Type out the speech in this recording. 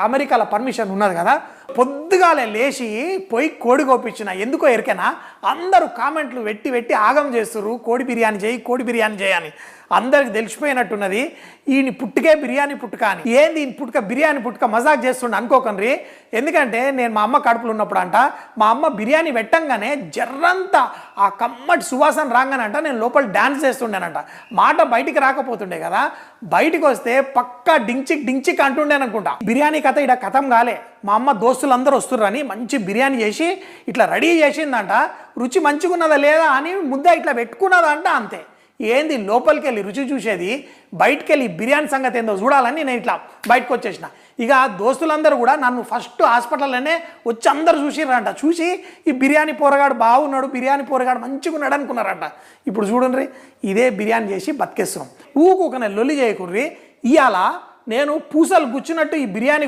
అమెరికాలో పర్మిషన్ ఉన్నది కదా, పొద్దుగాలే లేచి పోయి కోడి కోపించిన. ఎందుకో ఎరికేనా, అందరూ కామెంట్లు పెట్టి ఆగం చేస్తున్నారు, కోడి బిర్యానీ చేయి అని. అందరికి తెలిసిపోయినట్టున్నది ఈయన పుట్టుకే బిర్యానీ పుట్టుక అని. ఏంది ఈయన పుట్టుక బిర్యానీ పుట్టుక మజాక్ చేస్తుండే అనుకోకండి. ఎందుకంటే నేను మా అమ్మ కడుపులో ఉన్నప్పుడు అంట, మా అమ్మ బిర్యానీ పెట్టంగానే జర్రంతా ఆ కమ్మటి సువాసన రాగానంట నేను లోపల డ్యాన్స్ చేస్తుండేనంట. మాట బయటికి రాకపోతుండే కదా, బయటికి వస్తే పక్కా డించిక్ అంటుండేను అనుకుంటా. బిర్యానీ కథ ఇక్కడ కథం కాలే. మా అమ్మ దోస్తులు అందరూ వస్తుర్రని మంచి బిర్యానీ చేసి ఇట్లా రెడీ చేసిందంట. రుచి మంచిగున్నదా లేదా అని ముద్ద ఇట్లా పెట్టుకున్నదంట, అంతే. ఏంది లోపలికి వెళ్ళి రుచి చూసేది, బయటికి వెళ్ళి బిర్యానీ సంగతి ఏందో చూడాలని నేను ఇట్లా బయటకు వచ్చేసిన. ఇక దోస్తులందరూ కూడా నన్ను ఫస్ట్ హాస్పిటల్లోనే వచ్చి అందరూ చూసిర్రంట. చూసి ఈ బిర్యానీ పోరగాడు బాగున్నాడు, బిర్యానీ పోరగాడు మంచిగా ఉన్నాడు అనుకున్నారంట. ఇప్పుడు చూడండి, ఇదే బిర్యానీ చేసి బతికేస్తున్నాం. ఊకనే లొల్లి చేయకుర్రి. ఇవాళ నేను పూసలు గుచ్చినట్టు ఈ బిర్యానీ